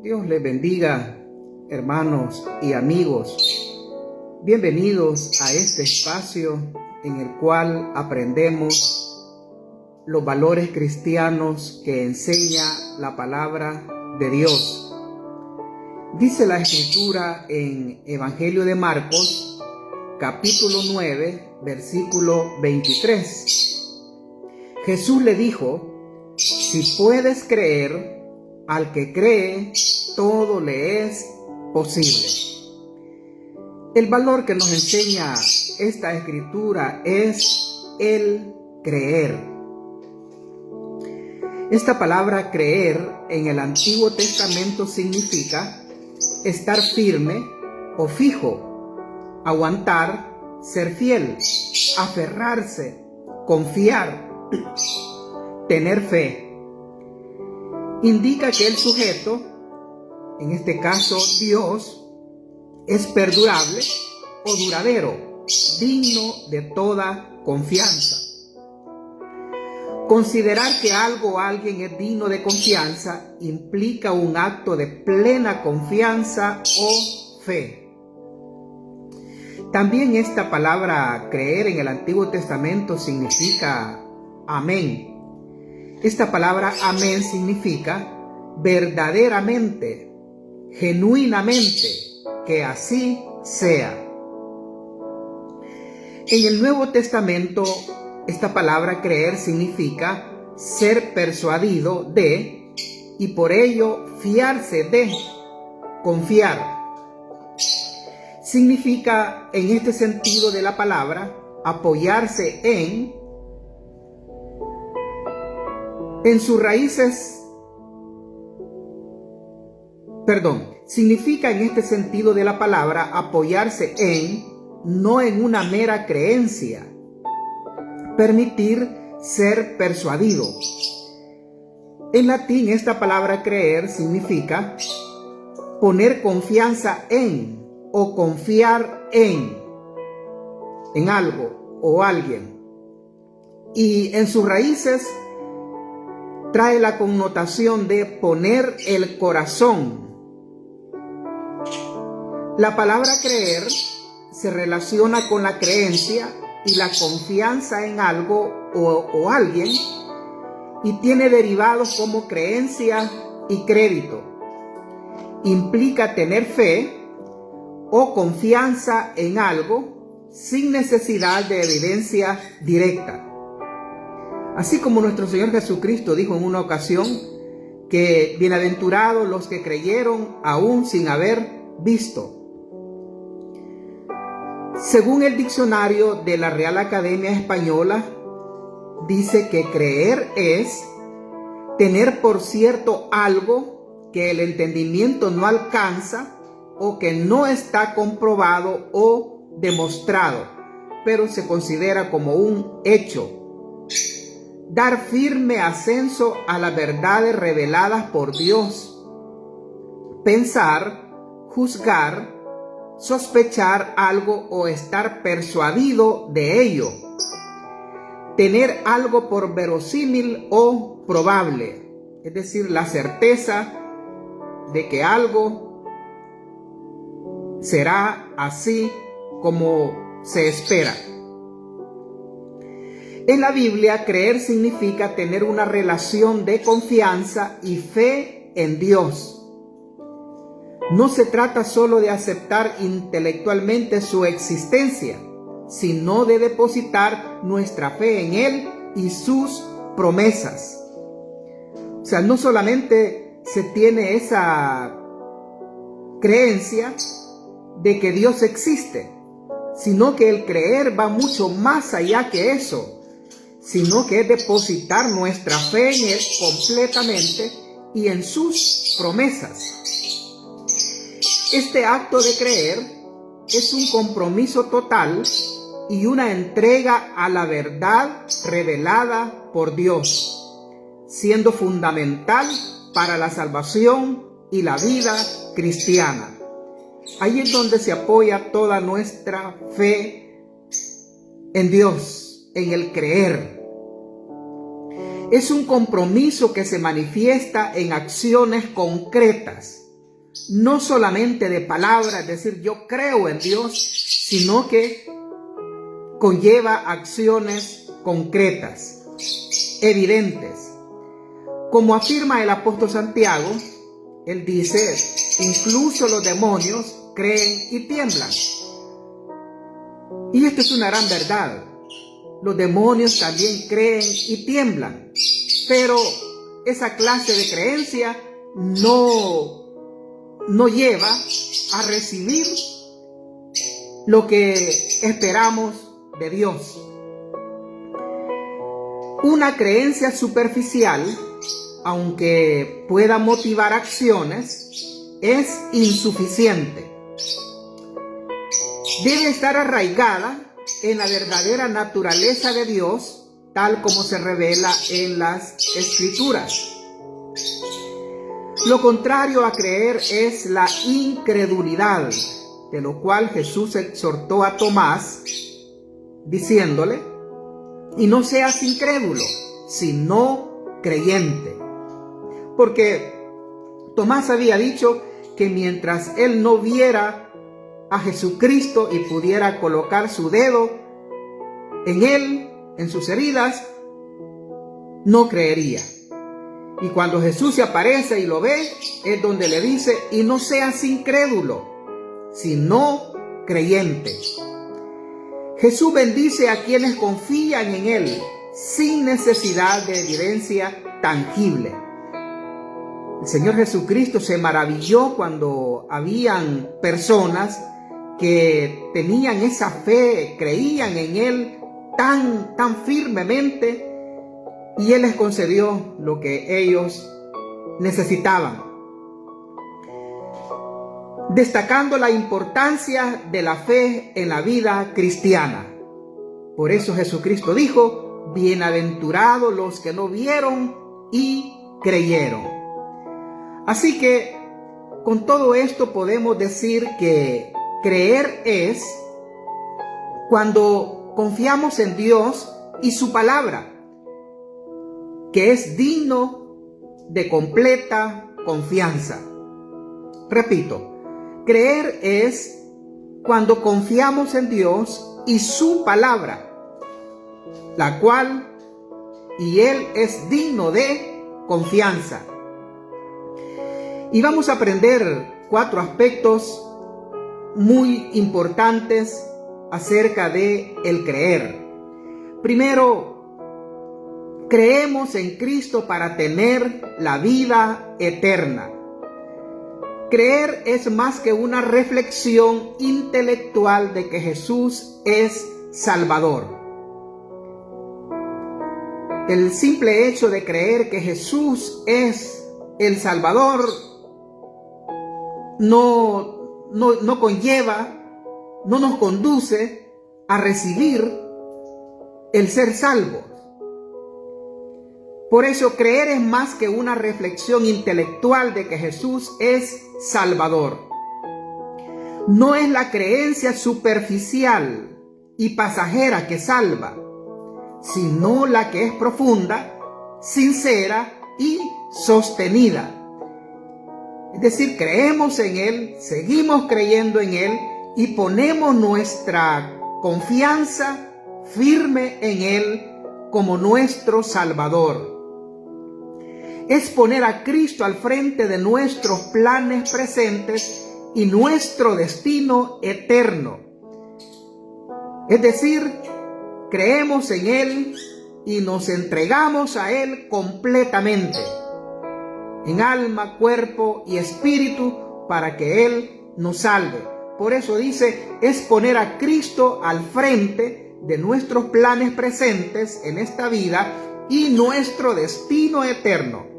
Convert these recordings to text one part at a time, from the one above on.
Dios les bendiga, hermanos y amigos. Bienvenidos a este espacio en el cual aprendemos los valores cristianos que enseña la palabra de Dios. Dice la Escritura en Evangelio de Marcos, capítulo 9, versículo 23. Jesús le dijo: si puedes creer, al que cree, todo le es posible. El valor que nos enseña esta escritura es el creer. Esta palabra creer en el Antiguo Testamento significa estar firme o fijo, aguantar, ser fiel, aferrarse, confiar, tener fe. Indica que el sujeto, en este caso Dios, es perdurable o duradero, digno de toda confianza. Considerar que algo o alguien es digno de confianza implica un acto de plena confianza o fe. También esta palabra creer en el Antiguo Testamento significa amén. Esta palabra amén significa verdaderamente, genuinamente, que así sea. En el Nuevo Testamento, esta palabra creer significa ser persuadido de y por ello fiarse de, confiar. Significa, en este sentido de la palabra, apoyarse en sus raíces, significa en este sentido de la palabra apoyarse en, no en una mera creencia. Permitir ser persuadido. En latín, esta palabra creer significa poner confianza en o confiar en algo o alguien. Y en sus raíces trae la connotación de poner el corazón. La palabra creer se relaciona con la creencia y la confianza en algo o alguien, y tiene derivados como creencia y crédito. Implica tener fe o confianza en algo sin necesidad de evidencia directa. Así como nuestro Señor Jesucristo dijo en una ocasión que bienaventurados los que creyeron aún sin haber visto. Según el diccionario de la Real Academia Española, dice que creer es tener por cierto algo que el entendimiento no alcanza o que no está comprobado o demostrado, pero se considera como un hecho. Dar firme ascenso a las verdades reveladas por Dios. Pensar, juzgar, sospechar algo o estar persuadido de ello. Tener algo por verosímil o probable, es decir, la certeza de que algo será así como se espera. En la Biblia, creer significa tener una relación de confianza y fe en Dios. No se trata solo de aceptar intelectualmente su existencia, sino de depositar nuestra fe en Él y sus promesas. O sea, no solamente se tiene esa creencia de que Dios existe, sino que el creer va mucho más allá que eso, sino que es depositar nuestra fe en Él completamente y en sus promesas. Este acto de creer es un compromiso total y una entrega a la verdad revelada por Dios, siendo fundamental para la salvación y la vida cristiana. Ahí es donde se apoya toda nuestra fe en Dios, en el creer. Es un compromiso que se manifiesta en acciones concretas no solamente de palabras, es decir, yo creo en Dios, sino que conlleva acciones concretas, evidentes. Como afirma el apóstol Santiago, él dice, incluso los demonios creen y tiemblan. Y esto es una gran verdad. Los demonios también creen y tiemblan. Pero esa clase de creencia no lleva a recibir lo que esperamos de Dios. Una creencia superficial, aunque pueda motivar acciones, es insuficiente. Debe estar arraigada en la verdadera naturaleza de Dios, tal como se revela en las Escrituras. Lo contrario a creer es la incredulidad, de lo cual Jesús exhortó a Tomás, diciéndole, y no seas incrédulo, sino creyente. Porque Tomás había dicho que mientras él no viera a Jesucristo y pudiera colocar su dedo en él, en sus heridas, no creería. Y cuando Jesús se aparece y lo ve, es donde le dice, y no seas incrédulo, sino creyente. Jesús bendice a quienes confían en Él, sin necesidad de evidencia tangible. El Señor Jesucristo se maravilló cuando habían personas que tenían esa fe, creían en Él tan firmemente, y Él les concedió lo que ellos necesitaban, destacando la importancia de la fe en la vida cristiana. Por eso Jesucristo dijo, bienaventurados los que no vieron y creyeron. Así que con todo esto podemos decir que creer es cuando confiamos en Dios y su palabra, que es digno de completa confianza. Repito, creer es cuando confiamos en Dios y su palabra, la cual y Él es digno de confianza. Y vamos a aprender 4 aspectos muy importantes acerca de el creer. Primero, creemos en Cristo para tener la vida eterna. Creer es más que una reflexión intelectual de que Jesús es Salvador. El simple hecho de creer que Jesús es el Salvador no conlleva, no nos conduce a recibir el ser salvos. Por eso creer es más que una reflexión intelectual de que Jesús es Salvador. No es la creencia superficial y pasajera que salva, sino la que es profunda, sincera y sostenida. Es decir, creemos en Él, seguimos creyendo en Él y ponemos nuestra confianza firme en Él como nuestro Salvador. Es poner a Cristo al frente de nuestros planes presentes y nuestro destino eterno. Es decir, creemos en Él y nos entregamos a Él completamente, en alma, cuerpo y espíritu, para que Él nos salve. Por eso dice, es poner a Cristo al frente de nuestros planes presentes en esta vida y nuestro destino eterno.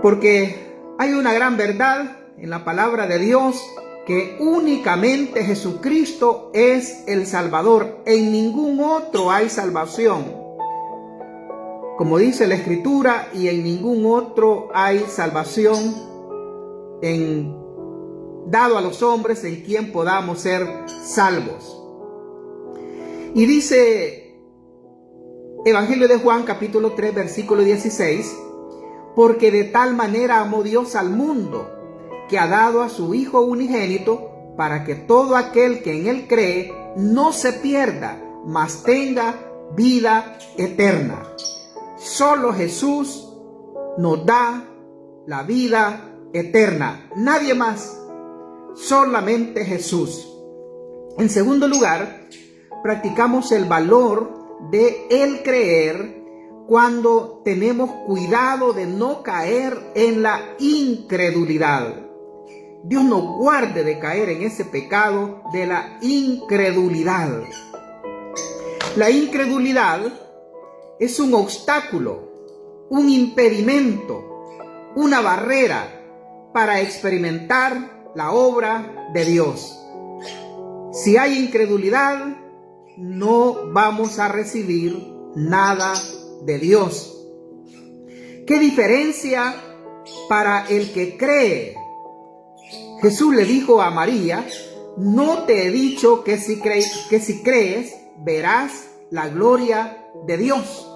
Porque hay una gran verdad en la palabra de Dios, que únicamente Jesucristo es el Salvador. En ningún otro hay salvación. Como dice la Escritura, y en ningún otro hay salvación dado a los hombres en quien podamos ser salvos. Y dice Evangelio de Juan, capítulo 3, versículo 16, Porque de tal manera amó Dios al mundo, que ha dado a su Hijo unigénito, para que todo aquel que en él cree no se pierda, mas tenga vida eterna. Solo Jesús nos da la vida eterna, nadie más, solamente Jesús. En segundo lugar, practicamos el valor de el creer cuando tenemos cuidado de no caer en la incredulidad. Dios nos guarde de caer en ese pecado de la incredulidad. La incredulidad es un obstáculo, un impedimento, una barrera para experimentar la obra de Dios. Si hay incredulidad, no vamos a recibir nada de Dios. ¿Qué diferencia para el que cree? Jesús le dijo a María: no te he dicho que si crees, verás la gloria de Dios.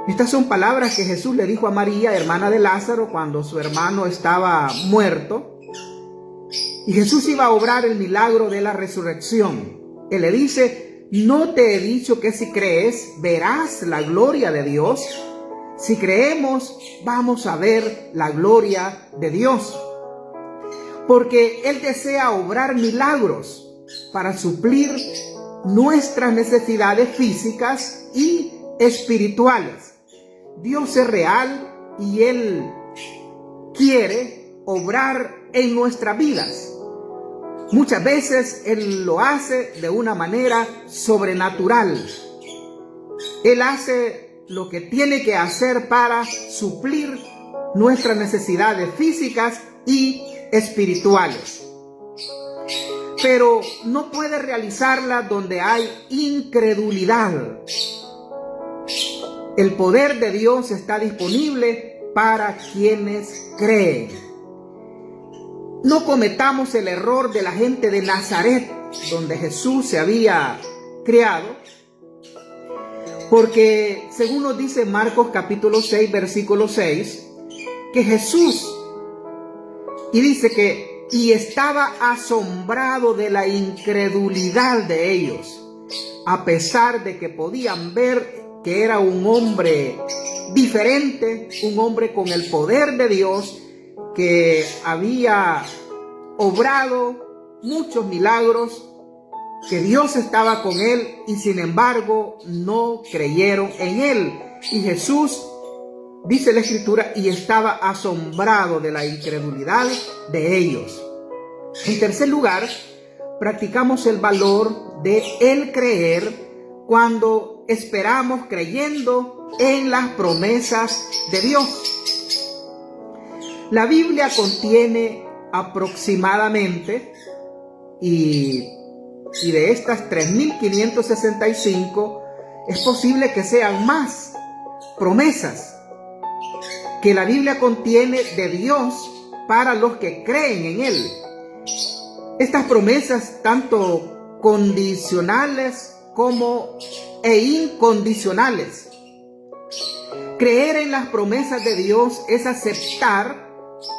Estas son palabras que Jesús le dijo a María, hermana de Lázaro, cuando su hermano estaba muerto. Y Jesús iba a obrar el milagro de la resurrección. Él le dice: no te he dicho que si crees, verás la gloria de Dios. Si creemos, vamos a ver la gloria de Dios. Porque Él desea obrar milagros para suplir nuestras necesidades físicas y espirituales. Dios es real y Él quiere obrar en nuestras vidas. Muchas veces Él lo hace de una manera sobrenatural. Él hace lo que tiene que hacer para suplir nuestras necesidades físicas y espirituales. Pero no puede realizarla donde hay incredulidad. El poder de Dios está disponible para quienes creen. No cometamos el error de la gente de Nazaret, donde Jesús se había criado, porque según nos dice Marcos capítulo 6, versículo 6, que Jesús, y dice que, y estaba asombrado de la incredulidad de ellos, a pesar de que podían ver que era un hombre diferente, un hombre con el poder de Dios, que había obrado muchos milagros, que Dios estaba con él, y sin embargo no creyeron en él. Y Jesús, dice la Escritura, y estaba asombrado de la incredulidad de ellos. En tercer lugar, practicamos el valor de el creer cuando esperamos creyendo en las promesas de Dios. La Biblia contiene aproximadamente, y de estas 3.565, es posible que sean más promesas que la Biblia contiene de Dios para los que creen en Él. Estas promesas, tanto condicionales como incondicionales. Creer en las promesas de Dios es aceptar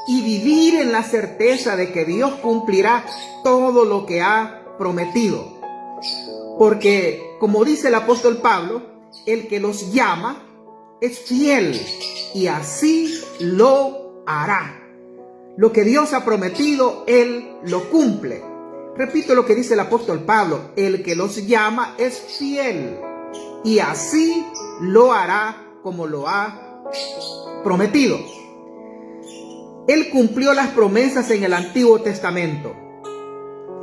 y vivir en la certeza de que Dios cumplirá todo lo que ha prometido. Porque, como dice el apóstol Pablo, el que los llama es fiel y así lo hará. Lo que Dios ha prometido, Él lo cumple. Repito lo que dice el apóstol Pablo: el que los llama es fiel y así lo hará como lo ha prometido. Él cumplió las promesas en el Antiguo Testamento.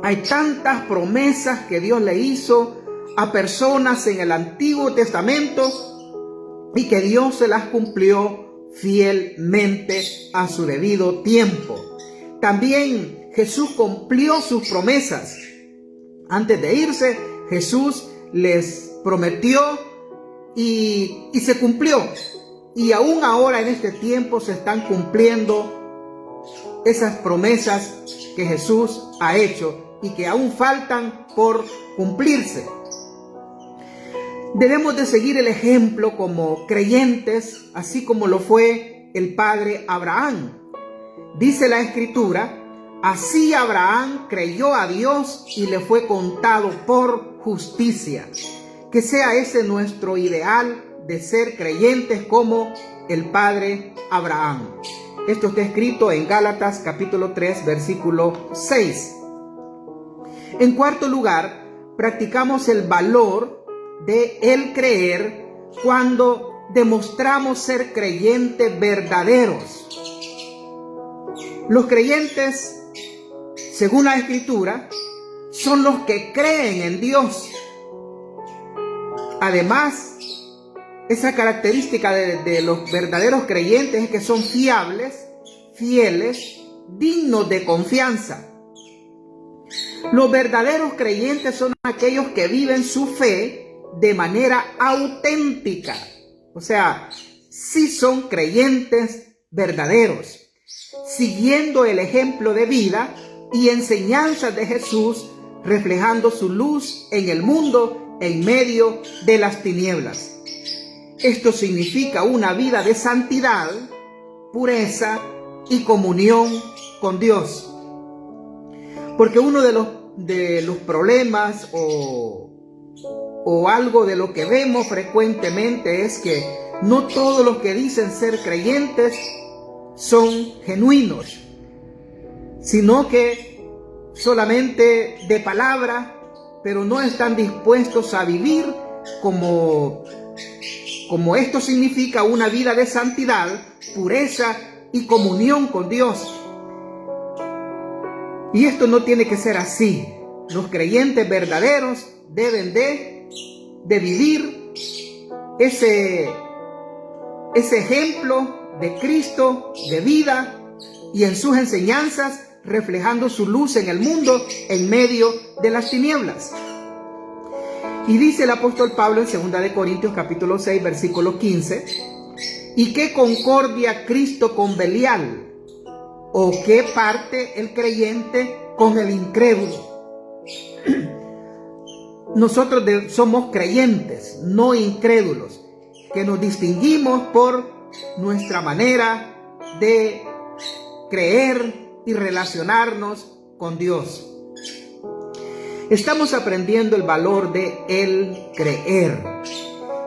Hay tantas promesas que Dios le hizo a personas en el Antiguo Testamento y que Dios se las cumplió fielmente a su debido tiempo. También Jesús cumplió sus promesas. Antes de irse, Jesús les prometió y se cumplió. Y aún ahora en este tiempo se están cumpliendo esas promesas que Jesús ha hecho y que aún faltan por cumplirse. Debemos de seguir el ejemplo como creyentes, así como lo fue el padre Abraham. Dice la Escritura: así Abraham creyó a Dios y le fue contado por justicia. Que sea ese nuestro ideal de ser creyentes como el padre Abraham. Esto está escrito en Gálatas capítulo 3, versículo 6. En cuarto lugar, practicamos el valor de el creer cuando demostramos ser creyentes verdaderos. Los creyentes, según la Escritura, son los que creen en Dios. Además, esa característica de los verdaderos creyentes es que son fiables, fieles, dignos de confianza. Los verdaderos creyentes son aquellos que viven su fe de manera auténtica. O sea, sí son creyentes verdaderos, siguiendo el ejemplo de vida y enseñanzas de Jesús, reflejando su luz en el mundo en medio de las tinieblas. Esto significa una vida de santidad, pureza y comunión con Dios. Porque uno de los problemas o algo de lo que vemos frecuentemente es que no todos los que dicen ser creyentes son genuinos, sino que solamente de palabra, pero no están dispuestos a vivir como esto significa una vida de santidad, pureza y comunión con Dios. Y esto no tiene que ser así. Los creyentes verdaderos deben de vivir ese ejemplo de Cristo, de vida, y en sus enseñanzas reflejando su luz en el mundo en medio de las tinieblas. Y dice el apóstol Pablo en 2 Corintios capítulo 6, versículo 15: ¿y qué concordia Cristo con Belial? ¿O qué parte el creyente con el incrédulo? Nosotros somos creyentes, no incrédulos, que nos distinguimos por nuestra manera de creer y relacionarnos con Dios. Estamos aprendiendo el valor de el creer,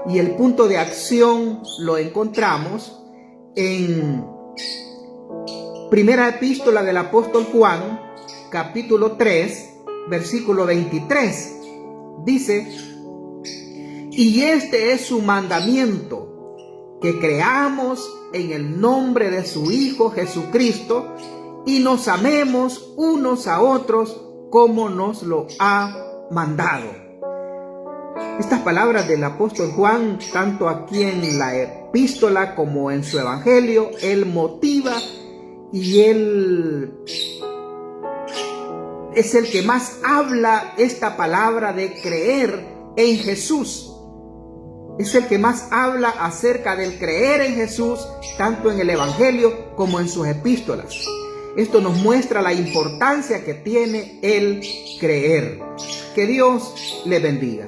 y el punto de acción lo encontramos en primera epístola del apóstol Juan, capítulo 3, versículo 23. Dice: y este es su mandamiento, que creamos en el nombre de su Hijo Jesucristo y nos amemos unos a otros como nos lo ha mandado. Estas palabras del apóstol Juan, tanto aquí en la epístola como en su evangelio, él motiva y él es el que más habla esta palabra de creer en Jesús. Es el que más habla acerca del creer en Jesús, tanto en el evangelio como en sus epístolas. Esto nos muestra la importancia que tiene el creer. Que Dios le bendiga.